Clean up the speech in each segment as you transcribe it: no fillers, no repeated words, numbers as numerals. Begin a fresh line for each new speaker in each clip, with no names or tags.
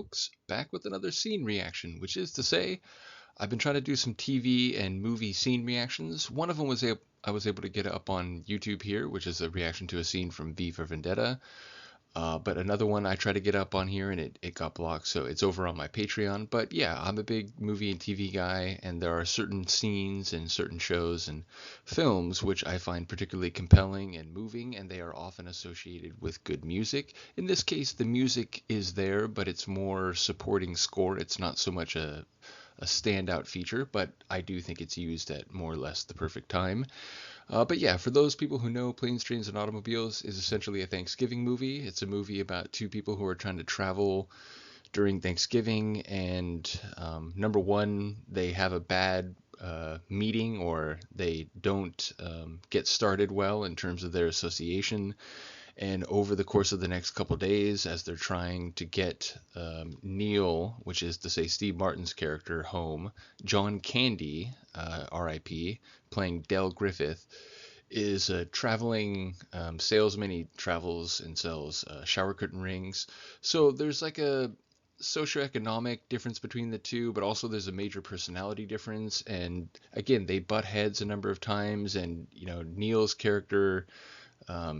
folks, back with another scene reaction, which is to say, I've been trying to do some TV and movie scene reactions. One of them was I was able to get up on YouTube here, which is a reaction to a scene from V for Vendetta. But another one I tried to get up on here and it got blocked, so it's over on my Patreon. But yeah, I'm a big movie and TV guy, and there are certain scenes and certain shows and films which I find particularly compelling and moving, and they are often associated with good music. In this case, the music is there, but it's more supporting score. It's not so much a standout feature, but I do think it's used at more or less the perfect time. But yeah, for those people who know, Planes, Trains, and Automobiles is essentially a Thanksgiving movie. It's a movie about two people who are trying to travel during Thanksgiving, and number one, they have a bad meeting, or they don't get started well in terms of their association. And over the course of the next couple days, as they're trying to get Neil, which is to say Steve Martin's character, home, John Candy, R.I.P., playing Del Griffith, is a traveling salesman. He travels and sells shower curtain rings. So there's like a socioeconomic difference between the two, but also there's a major personality difference. And again, they butt heads a number of times. And Neil's character,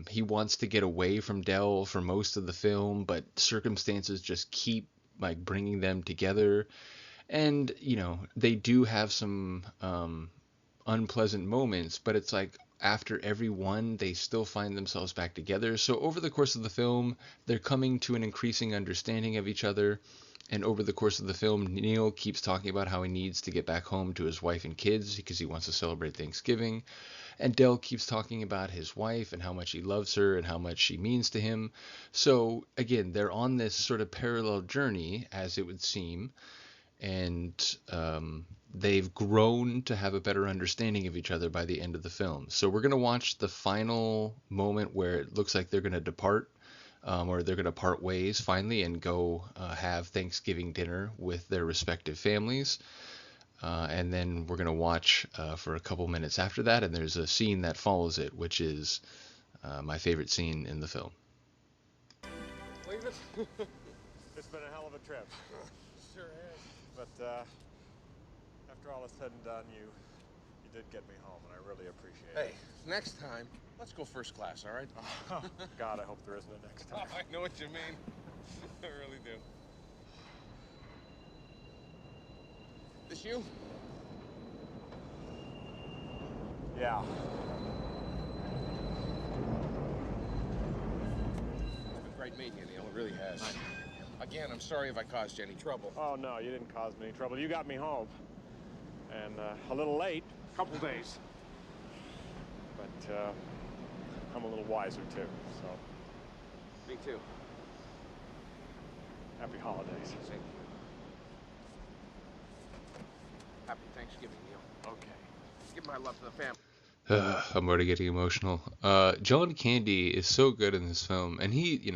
he wants to get away from Del for most of the film, but circumstances just keep like bringing them together. And they do have some unpleasant moments, but it's like after every one, they still find themselves back together. So over the course of the film, they're coming to an increasing understanding of each other. And over the course of the film, Neil keeps talking about how he needs to get back home to his wife and kids because he wants to celebrate Thanksgiving. And Del keeps talking about his wife and how much he loves her and how much she means to him. So again, they're on this sort of parallel journey, as it would seem. And they've grown to have a better understanding of each other by the end of the film. So we're going to watch the final moment where it looks like they're going to depart, or they're going to part ways finally and go have Thanksgiving dinner with their respective families. And then we're going to watch for a couple minutes after that, and there's a scene that follows it, which is my favorite scene in the film.
Leave it? It's been a hell of a trip. Sure has. But after all is said and done, you did get me home, and I really appreciate it.
Hey, next time, let's go first class, all right?
Oh, God, I hope there isn't a next time.
Oh, I know what you mean. I really do. This you?
Yeah.
It's been great meeting you, Neil. It really has. Again, I'm sorry if I caused you any trouble.
Oh, no, you didn't cause me any trouble. You got me home. And a little late. Couple days. But I'm a little wiser, too, so.
Me too.
Happy holidays.
Thank you. Happy Thanksgiving, Neil.
Okay.
Give my love to the family.
I'm already getting emotional. John Candy is so good in this film, and he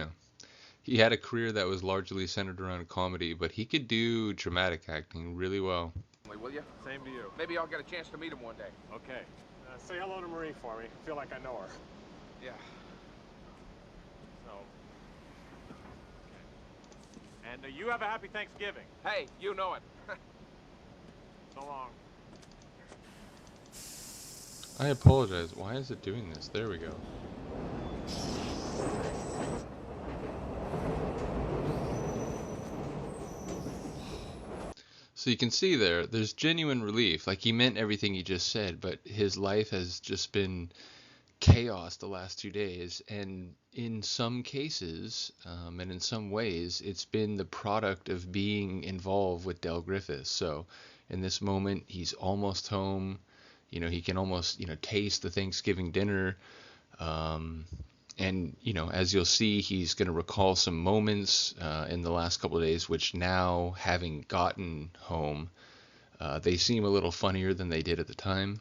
had a career that was largely centered around comedy, but he could do dramatic acting really well.
Will you?
Same to you.
Maybe I'll get a chance to meet him one day.
Okay. Say hello to Marie for me. I feel like I know her.
Yeah.
So. Okay. And you have a happy Thanksgiving.
Hey, you know it.
So long.
I apologize. Why is it doing this? There we go. So you can see there's genuine relief. Like, he meant everything he just said, but his life has just been chaos the last 2 days. And in some cases, and in some ways, it's been the product of being involved with Del Griffith. So in this moment, he's almost home. He can almost, taste the Thanksgiving dinner. And, as you'll see, he's going to recall some moments in the last couple of days, which now, having gotten home, they seem a little funnier than they did at the time.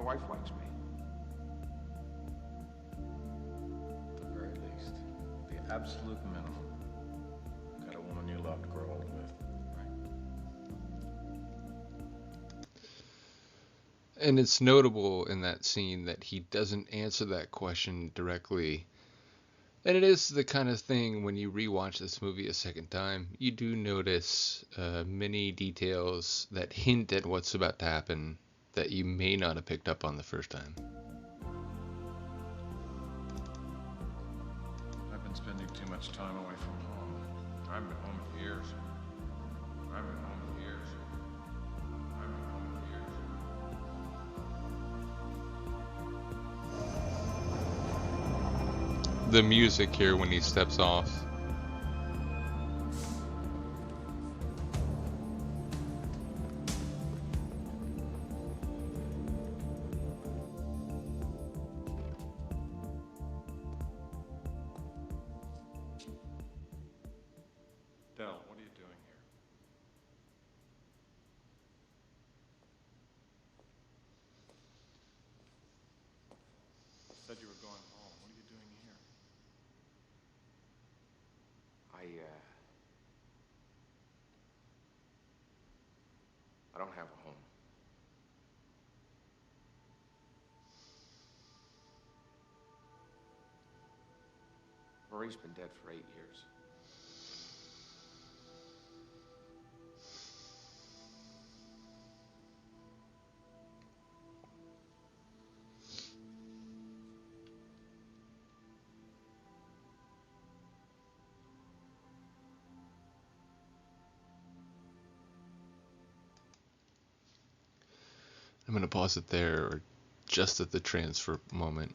wife likes me.
At the very least, the absolute minimum. Got a woman you love to grow old with, right?
And it's notable in that scene that he doesn't answer that question directly. And it is the kind of thing when you rewatch this movie a second time, you do notice many details that hint at what's about to happen that you may not have picked up on the first time.
I've been spending too much time away from home. I haven't been home in years. I haven't been home in years. I haven't been home in years.
The music here when he steps off.
Del, what are you doing here? You said you were going home. What are you doing here?
I don't have a home. Marie's been dead for 8 years.
I'm going to pause it there, or just at the transfer moment,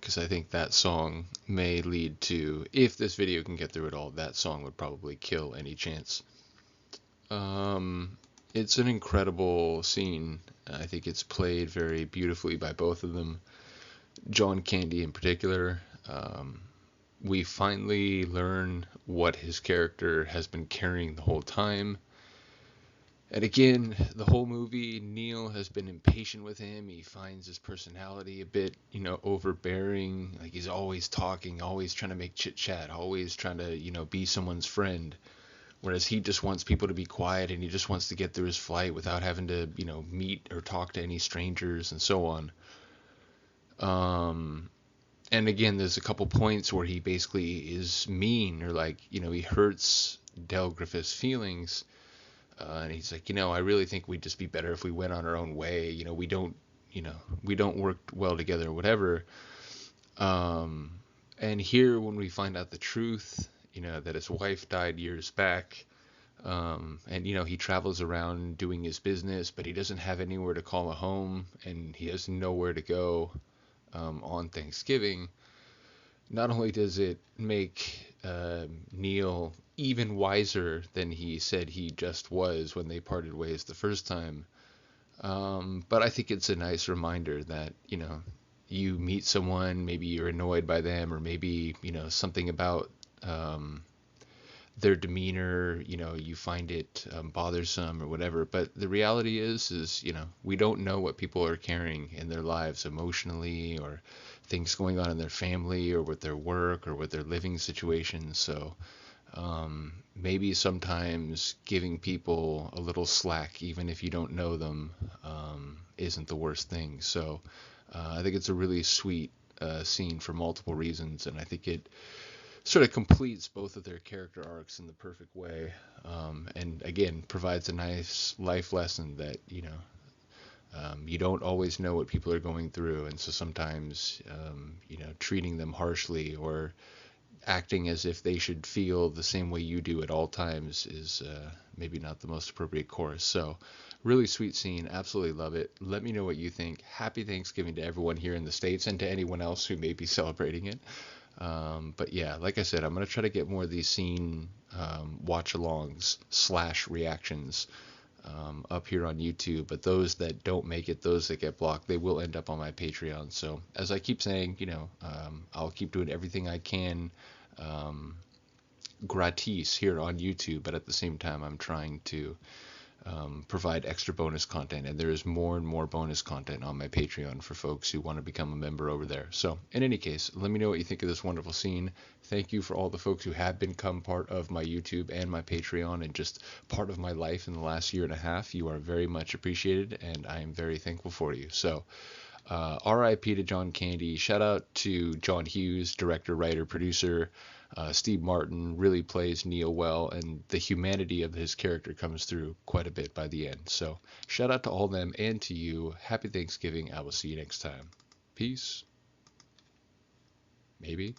because I think that song may lead to, if this video can get through it all, that song would probably kill any chance. It's an incredible scene. I think it's played very beautifully by both of them. John Candy in particular. We finally learn what his character has been carrying the whole time. And again, the whole movie, Neil has been impatient with him. He finds his personality a bit, overbearing. Like, he's always talking, always trying to make chit chat, always trying to, be someone's friend. Whereas he just wants people to be quiet, and he just wants to get through his flight without having to, meet or talk to any strangers and so on. And again, there's a couple points where he basically is mean, or he hurts Del Griffith's feelings. And he's like, I really think we'd just be better if we went on our own way. We don't work well together or whatever. And here, when we find out the truth, that his wife died years back, and he travels around doing his business, but he doesn't have anywhere to call a home, and he has nowhere to go on Thanksgiving. Not only does it make Neil even wiser than he said he just was when they parted ways the first time, but I think it's a nice reminder that, you meet someone, maybe you're annoyed by them, or maybe, something about their demeanor, you find it bothersome or whatever. But the reality is, we don't know what people are carrying in their lives emotionally, or things going on in their family, or with their work, or with their living situations. So maybe sometimes giving people a little slack, even if you don't know them, isn't the worst thing. So I think it's a really sweet scene for multiple reasons, and I think it sort of completes both of their character arcs in the perfect way, and again provides a nice life lesson that you don't always know what people are going through, and so sometimes treating them harshly or acting as if they should feel the same way you do at all times is maybe not the most appropriate course. So really sweet scene, absolutely love it. Let me know what you think. Happy Thanksgiving to everyone here in the States, and to anyone else who may be celebrating it. But yeah, like I said, I'm going to try to get more of these scene watch-alongs / reactions up here on YouTube. But those that don't make it, those that get blocked, they will end up on my Patreon. So as I keep saying, I'll keep doing everything I can gratis here on YouTube, but at the same time, I'm trying to provide extra bonus content, and there is more and more bonus content on my Patreon for folks who want to become a member over there. So in any case, let me know what you think of this wonderful scene. Thank you for all the folks who have become part of my YouTube and my Patreon and just part of my life in the last year and a half. You are very much appreciated, and I am very thankful for you. So RIP to John Candy. Shout out to John Hughes, director, writer, producer. Steve Martin really plays Neo well, and the humanity of his character comes through quite a bit by the end. So shout out to all of them and to you. Happy Thanksgiving. I will see you next time. Peace. Maybe.